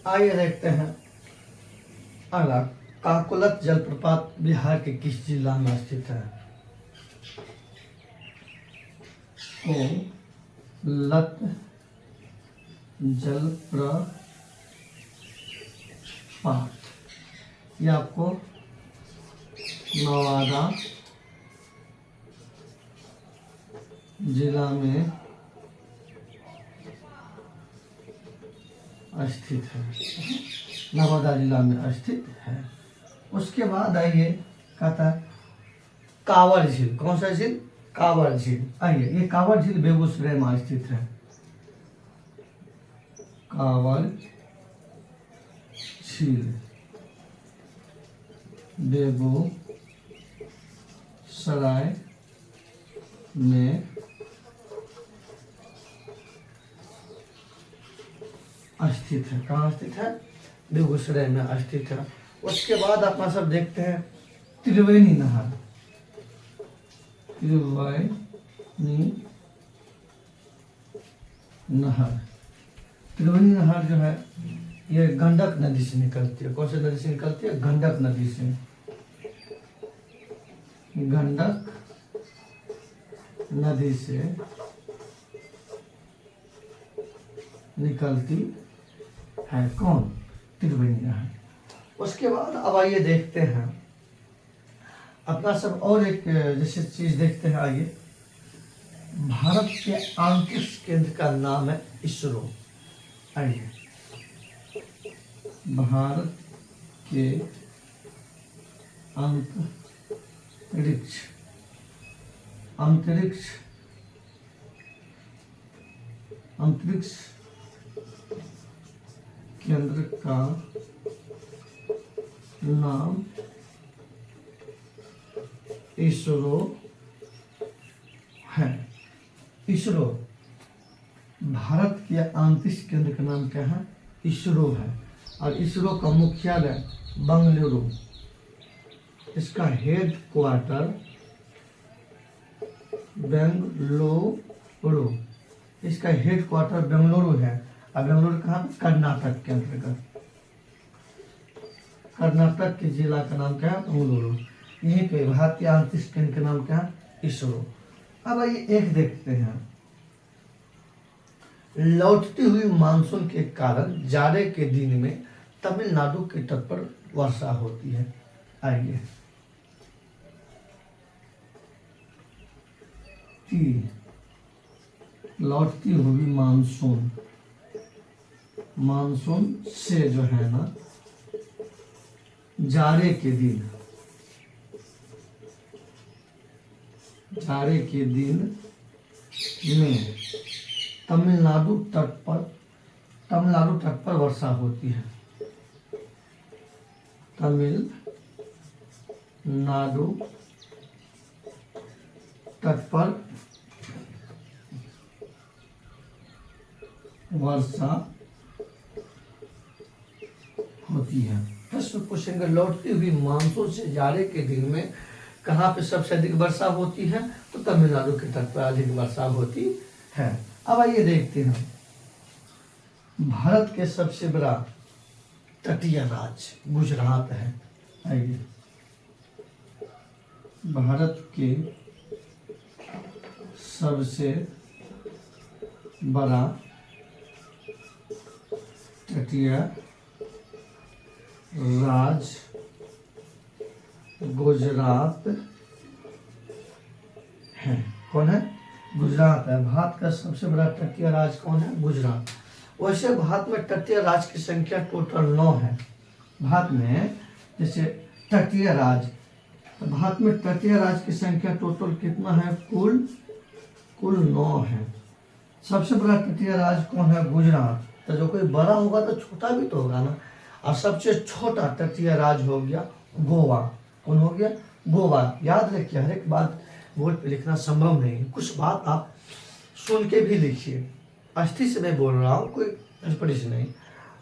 आइए देखते हैं अगला। काकोलत जलप्रपात बिहार के किस जिला में स्थित है? कोलत जलप्रपात, ये आपको नवादा जिला में स्थित है। नवादा जिला में स्थित है। उसके बाद आइए कहता है कांवर झील। कौन सा झील? कांवर झील। आइए, ये कांवर झील बेगूसराय में स्थित है। कांवर झील बेगूसराय में स्थित है। कहाँ स्थित है? बेगूसराय में स्थित है। उसके बाद अपना सब देखते हैं त्रिवेणी नहर। त्रिवेणी नहर, त्रिवेणी नहर जो है ये गंडक नदी से निकलती है। कौन सी नदी से निकलती है? गंडक नदी से। गंडक नदी से निकलती है। कौन? त्रिवेणी नहर। उसके बाद अब आइए देखते हैं अपना सब और एक जैसे चीज देखते हैं। आइए, भारत के अंतरिक्ष केंद्र का नाम है इसरो। आइए, भारत के अंतरिक्ष अंतरिक्ष अंतरिक्ष केंद्र का नाम इसरो है। इसरो, भारत के अंतरिक्ष केंद्र का नाम क्या है? इसरो है। और इसरो का मुख्यालय बंगलुरु, इसका हेड क्वार्टर बेंगलुरु, इसका हेड क्वार्टर बेंगलुरु है। और बेंगलुरु कहाँ? कर्नाटक के अंतर्गत। कर्नाटक के जिला का नाम क्या है? बेंगलुरु। यहीं पे भारतीय अंतरिक्ष केंद्र का नाम क्या है? इसरो। अब आइए एक देखते हैं, लौटती हुई मानसून के कारण जाड़े के दिन में तमिलनाडु के तट पर वर्षा होती है। आइए, लौटती हुई मानसून, मानसून से जो है ना जाड़े के दिन, जाड़े के दिन में तमिलनाडु तट पर वर्षा होती है। तमिलनाडु तट पर वर्षा होती है। प्रश्न पूछेंगे, लौटती हुई मानसून से जाड़े के दिन में कहाँ पे सबसे अधिक वर्षा होती है? तो तमिलनाडु के तट पर अधिक वर्षा होती है। अब आइए देखते हैं, भारत के सबसे बड़ा तटीय राज्य गुजरात है। आइए, भारत के सबसे बड़ा तटीय राज्य गुजरात है। कौन है? गुजरात है। भारत का सबसे बड़ा तटीय राज्य कौन है? गुजरात। वैसे भारत में तटीय राज्य की संख्या टोटल 9 है। भारत में जैसे तटीय राज्य, तो भारत में तटीय राज्य की संख्या टोटल कितना है? कुल 9 है। सबसे बड़ा तटीय राज्य कौन है? गुजरात। तो जो कोई बड़ा होगा तो छोटा भी तो होगा ना। और सबसे छोटा तटीय राज्य हो गया गोवा। कौन हो गया? गोवा। याद रखिए, हर एक बात बोर्ड पे लिखना संभव नहीं है। कुछ बात आप सुन के भी लिखिए। अस्थि से मैं बोल रहा हूँ, कोई परिश नहीं।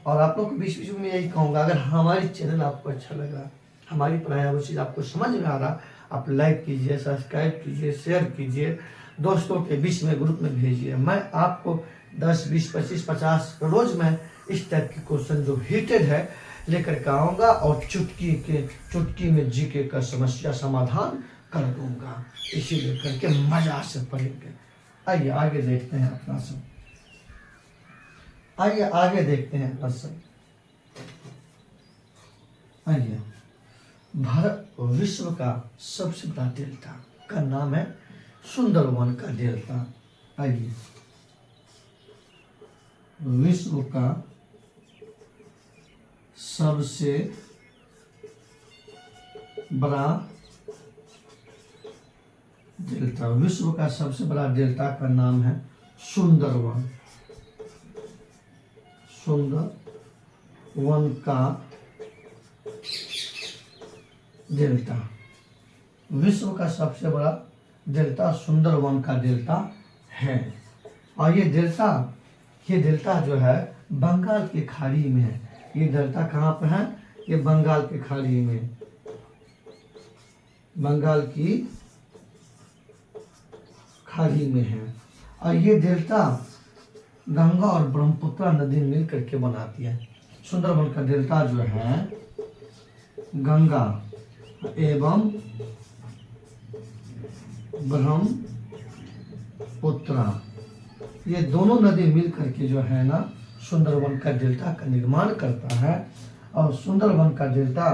और आप लोग को बीच बीच में यही कहूँगा, अगर हमारी चैनल आपको अच्छा लग रहा, हमारी पढ़ाया वो चीज़ आपको समझ में आ रहा, आप लाइक कीजिए, सब्सक्राइब कीजिए, शेयर कीजिए, दोस्तों के बीच में ग्रुप में भेजिए। मैं आपको 10, 20, 25, 50 रोज मैं इस टाइप के क्वेश्चन जो हीटेड है लेकर के आऊंगा और चुटकी में जीके का समस्या समाधान कर दूंगा। इसी लेकर के मजा से पढ़ेंगे। आइए आगे देखते हैं अपना सब। आइए आगे देखते हैं अपना सब। आइए, भारत विश्व का सबसे बड़ा डेल्टा का नाम है सुंदरवन का डेल्टा। आइए, विश्व का सबसे बड़ा डेल्टा, विश्व का सबसे बड़ा डेल्टा का नाम है सुंदरवन। सुंदरवन का डेल्टा, विश्व का सबसे बड़ा डेल्टा सुंदरवन का डेल्टा है। और ये डेल्टा जो है बंगाल की खाड़ी में है। ये डेल्टा कहाँ पर है? ये बंगाल की खाड़ी में, बंगाल की खाड़ी में है। और ये डेल्टा गंगा और ब्रह्मपुत्र नदी मिल करके बनाती है। सुंदरवन का डेल्टा जो है गंगा एवं ब्रह्मपुत्र, ये दोनों नदी मिल करके जो है ना सुंदरवन का डेल्टा का निर्माण करता है। और सुंदरवन का डेल्टा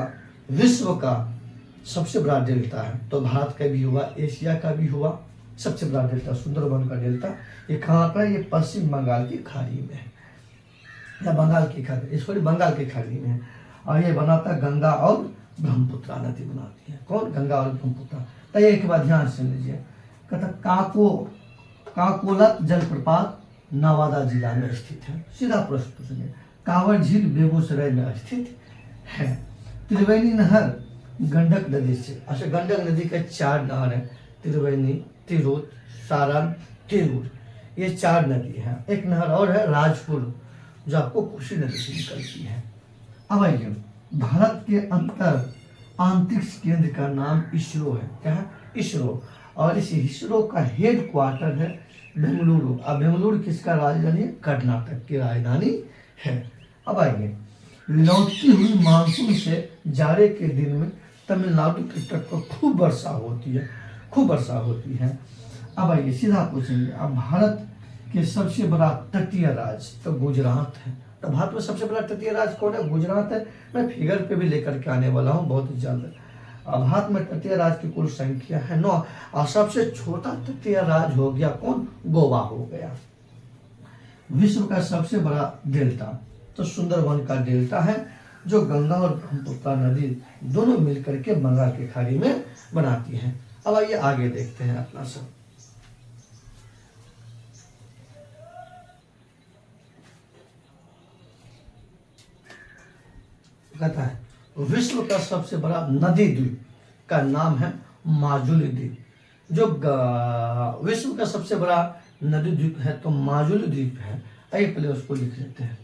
विश्व का सबसे बड़ा डेल्टा है। तो भारत का भी हुआ, एशिया का भी हुआ सबसे बड़ा डेल्टा सुंदरवन का डेल्टा। ये कहाँ पर? ये पश्चिम बंगाल की खाड़ी में है, या बंगाल की खाड़ी, सॉरी बंगाल की खाड़ी में है। और ये बनाता गंगा और ब्रह्मपुत्र नदी बनाती है। कौन? गंगा और ब्रह्मपुत्र। तो एक बार ध्यान से लीजिए, कहता काकोलत जलप्रपात नवादा जिला में स्थित है। सीधा प्रश्न पूछेंगे। कांवर झील बेगूसराय में स्थित है। त्रिवेणी नहर गंडक नदी से, अच्छा गंडक नदी के 4 नहर है, त्रिवेणी, तिरहुत, सारण, तिरहुत, ये 4 नदी है। एक नहर और है राजपुर जो आपको कोसी नदी से निकलती है। अब आइए, भारत के अंतरिक्ष केंद्र का नाम इसरो है। क्या है? इसरो। और इस इसरो का हेड क्वार्टर है बेंगलुरु। अब बेंगलुरु किसका राजधानी है? कर्नाटक की राजधानी है। अब आइए, लौटती हुई मानसून से जाड़े के दिन में तमिलनाडु के तट पर खूब वर्षा होती है, खूब वर्षा होती है। अब आइए सीधा पूछेंगे, अब भारत के सबसे बड़ा तटीय राज्य तो गुजरात है। तो भारत में सबसे बड़ा तटीय राज्य कौन है? गुजरात है। मैं फिगर पे भी लेकर के आने वाला हूँ बहुत जल्द। भारत में तटीय राज्य की कुल संख्या है 9। और सबसे छोटा तटीय राज्य हो गया कौन? गोवा हो गया। विश्व का सबसे बड़ा डेल्टा तो सुंदरवन का डेल्टा है, जो गंगा और ब्रह्मपुत्र नदी दोनों मिलकर के बंगाल की खाड़ी में बनाती है। अब आइए आगे देखते हैं अपना सब। कहता है विश्व का सबसे बड़ा नदी द्वीप का नाम है माजुली द्वीप। जो विश्व का सबसे बड़ा नदी द्वीप है तो माजुली द्वीप है। आइए पहले उसको लिख लेते हैं।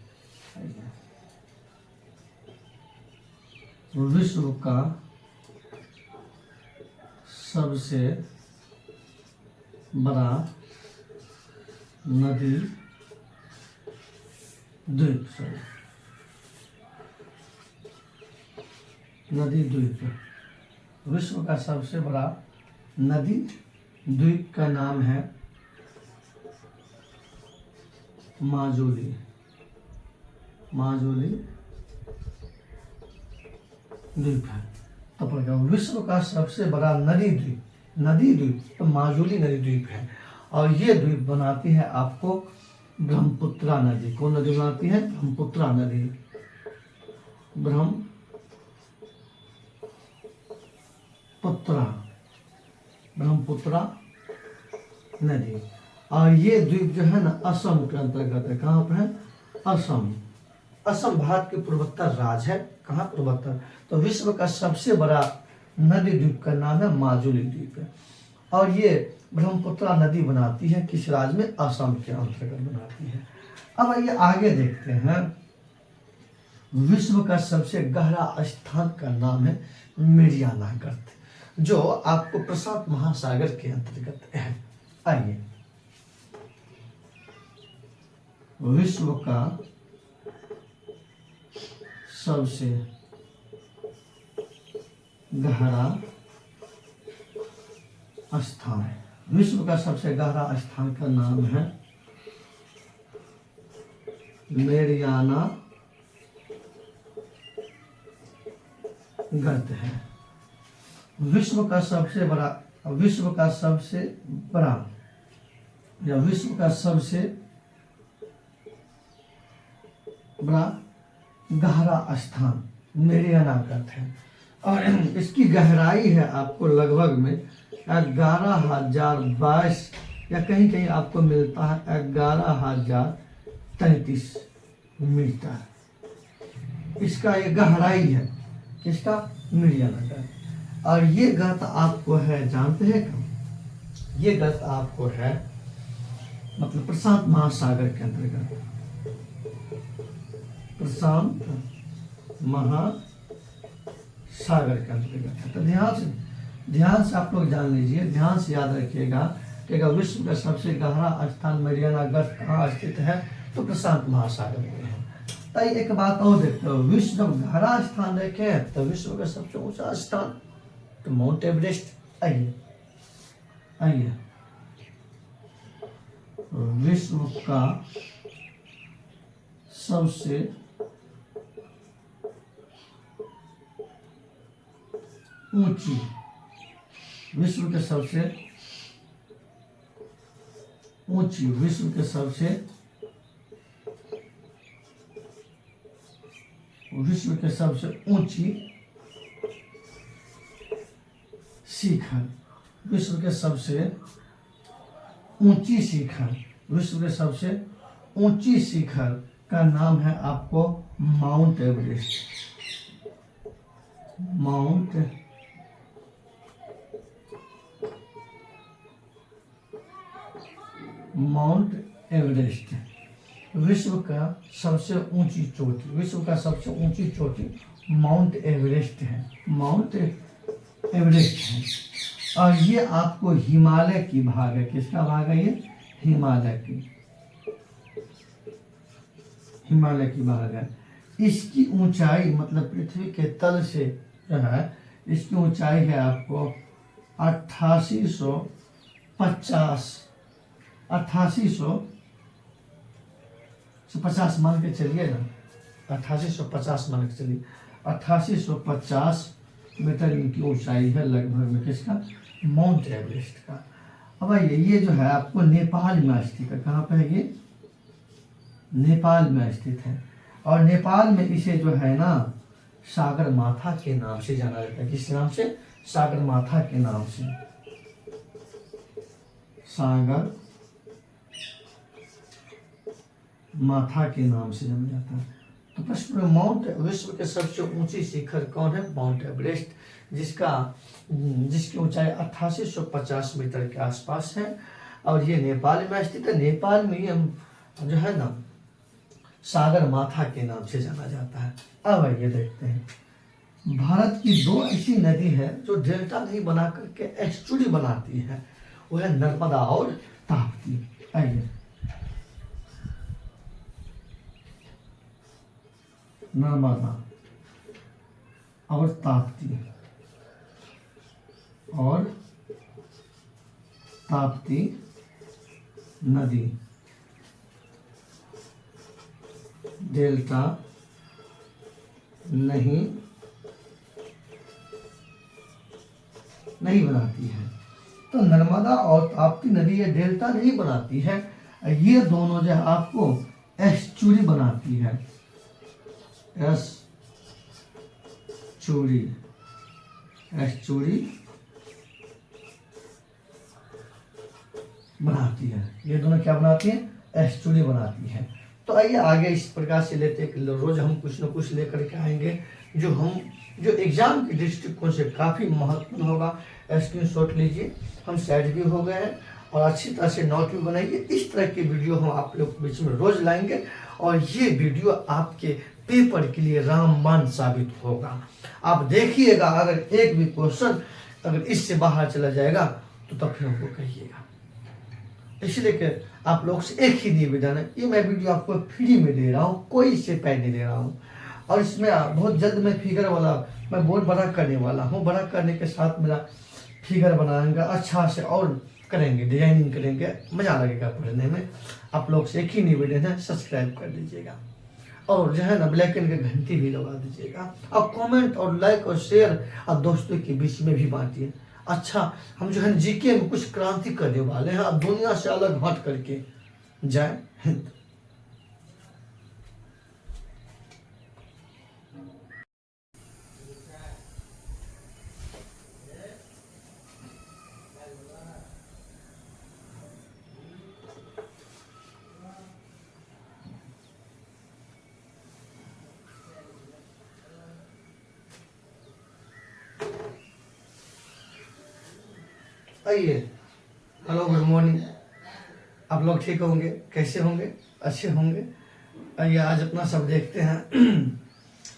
विश्व का सबसे बड़ा नदी द्वीप, नदी द्वीप, विश्व का सबसे बड़ा नदी द्वीप का नाम है माजुली, माजुली द्वीप है। तो पड़ेगा विश्व का सबसे बड़ा नदी द्वीप तो माजुली नदी द्वीप है। और ये द्वीप बनाती है आपको ब्रह्मपुत्र नदी। कौन नदी बनाती है? ब्रह्मपुत्र नदी, ब्रह्मपुत्र नदी। और ये द्वीप जो है ना असम के अंतर्गत है। कहाँ पर है? असम भारत के पूर्वोत्तर राज्य है। कहाँ पूर्वोत्तर? तो विश्व का सबसे बड़ा नदी द्वीप का नाम है माजुली द्वीप है। और ये ब्रह्मपुत्र नदी बनाती है किस राज्य में? असम के अंतर्गत बनाती है। अब आइए आगे देखते हैं। विश्व का सबसे गहरा स्थान का नाम है मेरियाना गर्त, जो आपको प्रशांत महासागर के अंतर्गत है। आइए, विश्व का सबसे गहरा स्थान, विश्व का सबसे गहरा स्थान का नाम है मेरियाना गर्त है। विश्व का सबसे बड़ा या विश्व का सबसे बड़ा गहरा स्थान मेरियाना गर्त है और इसकी गहराई है आपको लगभग में 11,022 या कहीं कहीं आपको मिलता है 11,033 मीटर। इसका ये गहराई है, किसका? मेरियाना गर्त। और ये गर्त आपको है, जानते हैं कब? ये गर्त आपको है मतलब प्रशांत महासागर के अंतर्गत, प्रशांत महासागर के अंतर्गत है। तो ध्यान से आप लोग जान लीजिए, ध्यान से याद रखिएगा कि अगर विश्व का सबसे गहरा स्थान मेरियाना गर्त कहाँ स्थित है तो प्रशांत महासागर में है। तो एक बात और देखते हो, विश्व जब गहरा स्थान देखें तो विश्व का सबसे ऊंचा स्थान तो माउंट एवरेस्ट। आइए विश्व का सबसे ऊंची, विश्व के सबसे ऊंची, विश्व के सबसे ऊंची शिखर, विश्व के सबसे ऊंची शिखर, विश्व के सबसे ऊंची शिखर का नाम है आपको माउंट एवरेस्ट। माउंट एवरेस्ट विश्व का सबसे ऊंची चोटी, विश्व का सबसे ऊंची चोटी माउंट एवरेस्ट है, माउंट एवरेस्ट है। और ये आपको हिमालय की भाग है, किसका भाग है? ये हिमालय की भाग है। इसकी ऊंचाई मतलब पृथ्वी के तल से जो है इसकी ऊंचाई है आपको 8850 मान के चलिए ना, 8850 मान के चलिए, 8850 मीटर इनकी ऊंचाई है लगभग में, किसका? माउंट एवरेस्ट का। अब ये जो है आपको नेपाल में स्थित है। कहाँ पे है ये? नेपाल में स्थित है। और नेपाल में इसे जो है ना सागर माथा के नाम से जाना जाता है। किस नाम से? सागर माथा के नाम से, सागर माथा के नाम से जाना जाता है। तो प्रश्न में माउंट विश्व के सबसे ऊंची शिखर कौन है? माउंट एवरेस्ट, जिसकी ऊंचाई 8850 मीटर के आसपास है और ये नेपाल में स्थित है। नेपाल में ये जो है ना सागर माथा के नाम से जाना जाता है। अब ये देखते हैं, भारत की दो ऐसी नदी है जो डेल्टा नहीं बना करके एस्चुरी बनाती है, वो है नर्मदा और ताप्ती। आइए नर्मदा और ताप्ती नदी डेल्टा नहीं बनाती है। तो नर्मदा और ताप्ती नदी ये डेल्टा नहीं बनाती है, ये दोनों जो है आपको एस्चुरी बनाती है, एस्चुरी बनाती है। ये दोनों क्या बनाती है? एस्चुरी बनाती है। तो आइए आगे इस प्रकार से लेते हैं, रोज हम कुछ न कुछ लेकर के आएंगे जो एग्जाम के दृष्टिकोण से काफ़ी महत्वपूर्ण होगा। स्क्रीनशॉट लीजिए, हम सेट भी हो गए हैं और अच्छी तरह से नोट भी बनाइए। इस तरह की वीडियो हम आप लोग बीच में रोज लाएंगे और ये वीडियो आपके पेपर के लिए रामबाण साबित होगा। आप देखिएगा, अगर एक भी क्वेश्चन अगर इससे बाहर चला जाएगा तो तब फिर हमको कहिएगा। इसलिए कि आप लोग से एक ही निवेदन है, ये मैं वीडियो आपको फ्री में दे रहा हूँ, कोई इससे पैसे नहीं दे रहा हूँ। और इसमें बहुत जल्द मैं फिगर वाला मैं बहुत बड़ा करने वाला हूँ। बड़ा करने के साथ मेरा फिगर बनाएंगे अच्छा से और करेंगे, डिजाइनिंग करेंगे, मज़ा लगेगा पढ़ने में। आप लोग से एक ही निवेदन है, सब्सक्राइब कर दीजिएगा और जो है ना ब्लैक एंड का घंटी भी दबा दीजिएगा और कमेंट और लाइक और शेयर और दोस्तों के बीच में भी बांटिए। अच्छा, हम जो है जीके में कुछ क्रांति करने वाले हैं अब दुनिया से अलग हट करके। जय हिंद। आइए, हेलो, गुड मॉर्निंग। आप लोग ठीक होंगे? कैसे होंगे? अच्छे होंगे। आइए आज अपना सब देखते हैं,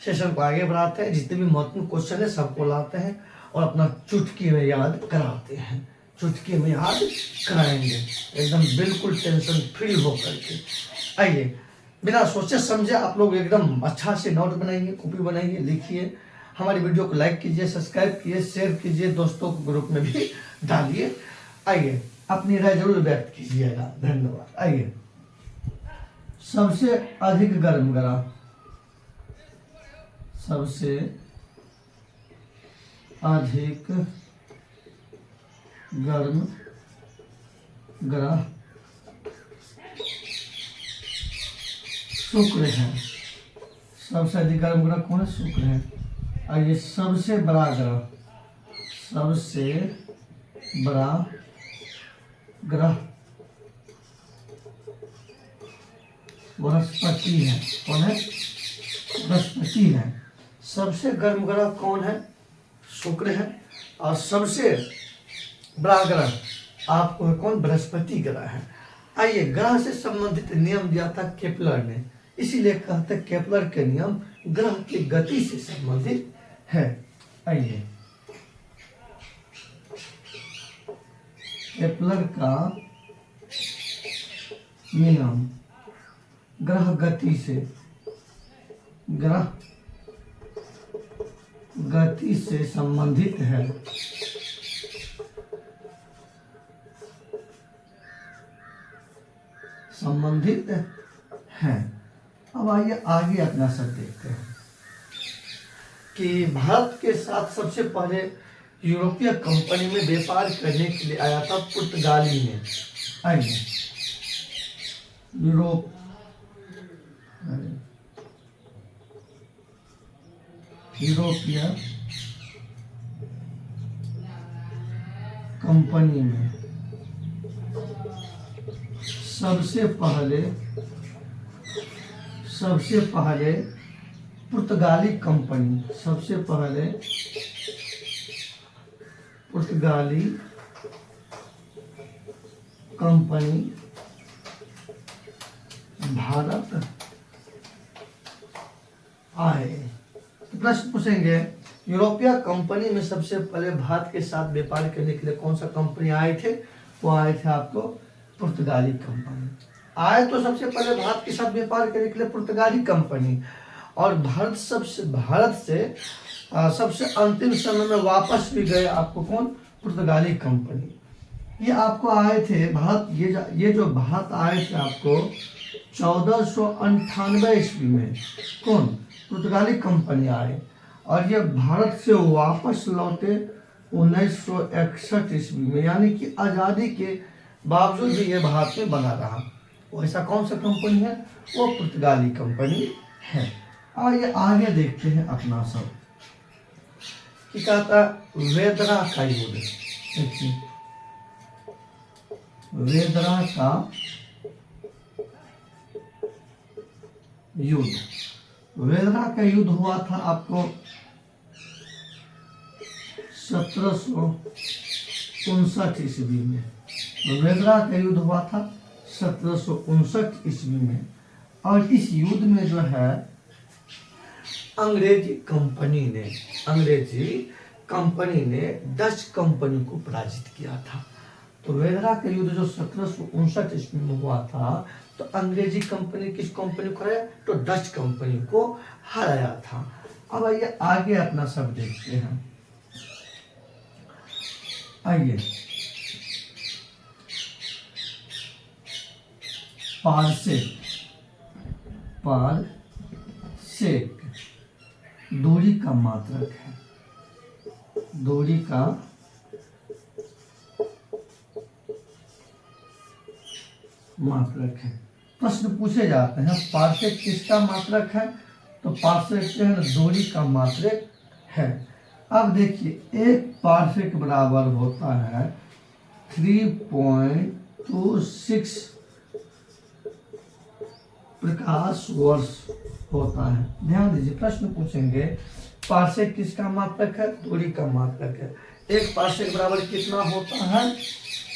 सेशन को आगे बढ़ाते हैं। जितने भी महत्वपूर्ण क्वेश्चन है सबको लाते हैं और अपना चुटकी में याद कराते हैं। चुटकी में याद कराएंगे एकदम बिल्कुल टेंशन फ्री हो करके। आइए, बिना सोचे समझे आप लोग एकदम अच्छा से नोट बनाइए, कॉपी बनाइए, लिखिए। हमारी वीडियो को लाइक कीजिए, सब्सक्राइब कीजिए, शेयर कीजिए, दोस्तों को ग्रुप में भी डालिए। आइए, अपनी राय जरूर व्यक्त कीजिएगा। धन्यवाद। आइए, सबसे अधिक गर्म ग्रह, सबसे अधिक गर्म ग्रह शुक्र है। सबसे अधिक गर्म ग्रह कौन है? शुक्र है। और ये सबसे बड़ा ग्रह, सबसे बड़ा ग्रह बृहस्पति है। कौन है? बृहस्पति है। सबसे गर्म ग्रह कौन है? शुक्र है। और सबसे बड़ा ग्रह आपको कौन? बृहस्पति ग्रह है। आइए, ग्रह से संबंधित नियम दिया था केपलर ने, इसीलिए कहते हैं केपलर के नियम ग्रह की गति से संबंधित है। आइए, केपलर का नियम ग्रह गति से, ग्रह गति से संबंधित है। संबंधित है। अब आइए आगे अपना सब देखते हैं कि भारत के साथ सबसे पहले यूरोपीय कंपनी में व्यापार करने के लिए आया था पुर्तगाली ने। आइए, यूरोपीय कंपनी में सबसे पहले पुर्तगाली कंपनी, सबसे पहले पुर्तगाली कंपनी भारत आए। तो प्रश्न पूछेंगे, यूरोपीय कंपनी में सबसे पहले भारत के साथ व्यापार करने के लिए कौन सा कंपनी आए थे? वो आए थे आपको पुर्तगाली कंपनी। आए तो सबसे पहले भारत के साथ व्यापार करने के लिए पुर्तगाली कंपनी, और भारत से सबसे अंतिम समय में वापस भी गए आपको कौन? पुर्तगाली कंपनी। ये आपको आए थे भारत, ये जो भारत आए थे आपको 1498 ईस्वी में। कौन? पुर्तगाली कंपनी आए, और ये भारत से वापस लौटे 1961 ईस्वी में, यानी कि आज़ादी के बावजूद भी ये भारत में बना रहा। वैसा कौन सा कंपनी है? वो पुर्तगाली कंपनी है। और ये आगे देखते हैं अपना सब कि कहता वेदरा का युद्ध। देखिए, वेदरा का युद्ध, वेदरा का युद्ध हुआ था आपको 1759 ईस्वी में। वेदरा का युद्ध हुआ था 1759 ईस्वी में, और इस युद्ध में जो है अंग्रेजी कंपनी ने डच कंपनी को पराजित किया था। तो वेदरा का युद्ध जो 1759 ईस्वी में हुआ था, तो अंग्रेजी कंपनी किस कंपनी को हराया, तो डच कंपनी को हराया था। अब आइए आगे अपना सब देखते हैं। आइए पारसेक दूरी का मात्रक है, दूरी का मात्रक है। प्रश्न पूछे जाते हैं पारसेक किसका मात्रक है, तो पारसेक जो है ना दूरी का मात्रक है। अब देखिए एक पारसेक बराबर होता है 3.26 प्रकाश वर्ष होता है। ध्यान दीजिए प्रश्न पूछेंगे पारसेक किसका मात्रक है, दूरी का मात्रक है। एक पारसेक बराबर कितना होता है,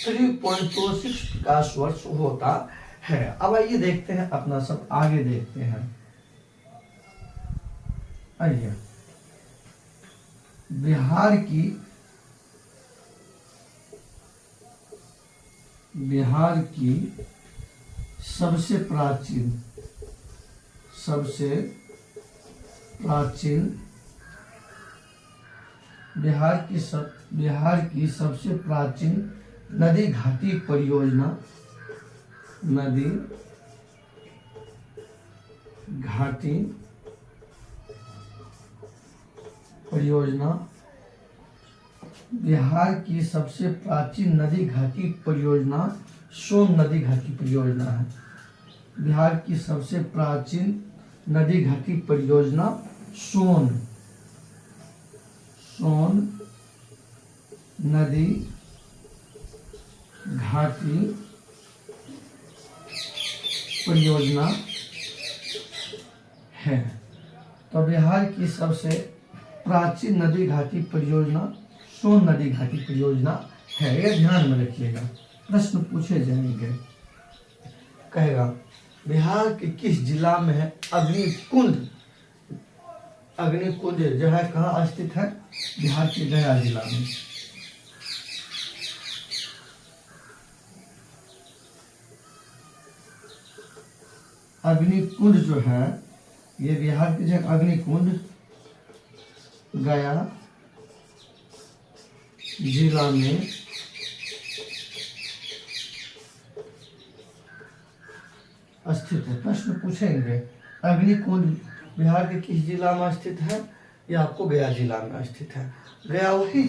3.26 प्रकाश वर्ष होता है। अब आइए देखते हैं अपना सब आगे देखते हैं। आइए बिहार की सबसे प्राचीन बिहार की सबसे प्राचीन नदी घाटी परियोजना बिहार की सबसे प्राचीन नदी घाटी परियोजना सोन नदी घाटी परियोजना है। बिहार की सबसे प्राचीन नदी घाटी परियोजना सोन नदी घाटी परियोजना है। तो बिहार की सबसे प्राचीन नदी घाटी परियोजना सोन नदी घाटी परियोजना है, यह ध्यान में रखिएगा। प्रश्न पूछे जाएंगे, कहेगा बिहार के किस जिला में है अग्निकुंड जो है कहाँ स्थित है, बिहार के गया जिला में। अग्निकुंड जो है ये बिहार के जो अग्निकुंड गया जिला में स्थित है। प्रश्न पूछेंगे अग्निकुंड बिहार के किस जिला में स्थित है, ये आपको गया जिला में स्थित है। गया वही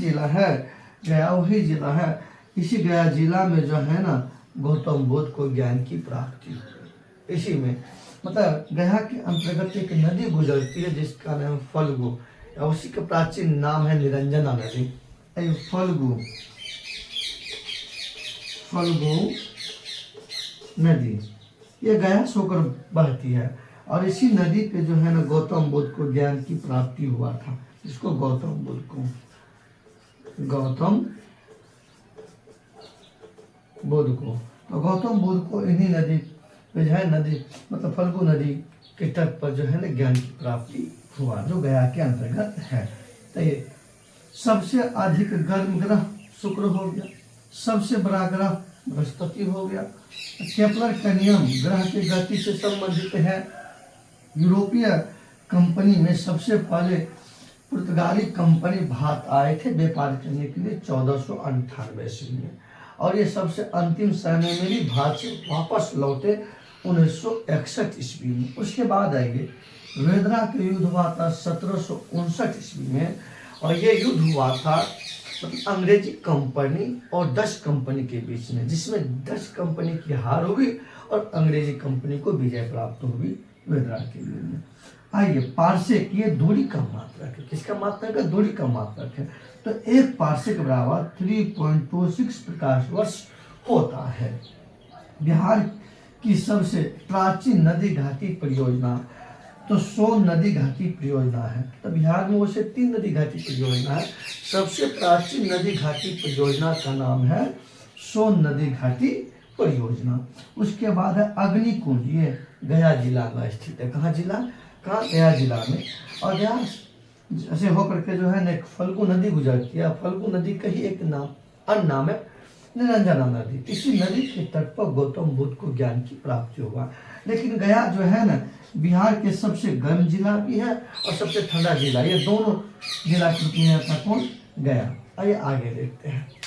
जिला है। इसी गया जिला में जो है ना गौतम बुद्ध को ज्ञान की प्राप्ति हुई। इसी में मतलब गया के अंतर्गत एक नदी गुजरती है जिसका नाम फल्गु, उसी का प्राचीन नाम है निरंजना नदी। फल्गु नदी ये गया से होकर बहती है और इसी नदी पे जो है ना गौतम बुद्ध को ज्ञान की प्राप्ति हुआ था। इसको गौतम बुद्ध को इन्हीं नदी पे जो है नदी मतलब फल्गु नदी के तट पर जो है ना ज्ञान की प्राप्ति हुआ, जो गया के अंतर्गत है। तो ये सबसे अधिक गर्म ग्रह शुक्र हो गया, सबसे बड़ा ग्रह बृहस्पति हो गया। केपलर का नियम ग्रह की गति से संबंधित है। यूरोपीय कंपनी में सबसे पहले पुर्तगाली कंपनी भारत आए थे व्यापार करने के लिए 1498 ईस्वी में, और ये सबसे अंतिम समय में भी भारत से वापस लौटे 1961 ईस्वी में। उसके बाद आएंगे वेदरा का युद्ध हुआ था 1759 ईस्वी में, और ये युद्ध हुआ था अंग्रेजी कंपनी और डच कंपनी के बीच में, जिसमें डच कंपनी की हार हुई और अंग्रेजी कंपनी को विजय प्राप्त हुई वेदरा के युद्ध में। आइए पारसेक ये दूरी का मात्रक है, किसका मात्रक है, दूरी का मात्रक है। तो एक पारसेक बराबर 3.26 प्रकाश वर्ष होता है। बिहार की सबसे प्राचीन नदी घाटी परियोजना तो सोन नदी घाटी परियोजना है। तो बिहार में वैसे 3 नदी घाटी परियोजना है, सबसे प्राचीन नदी घाटी परियोजना का नाम है सोन नदी घाटी परियोजना। उसके बाद है अग्निकुंड, ये गया जिला में स्थित है। कहाँ गया जिला में। और गया ऐसे होकर के जो है ना फल्गु नदी गुजरती है, फल्गु नदी का ही एक नाम अन्य नाम है निरंजना नदी। इसी नदी के तट पर गौतम बुद्ध को ज्ञान की प्राप्ति होगा। लेकिन गया जो है ना, बिहार के सबसे गर्म जिला भी है और सबसे ठंडा जिला, ये दोनों जिला के रूप में आता कौन? गया। आइए आगे देखते हैं।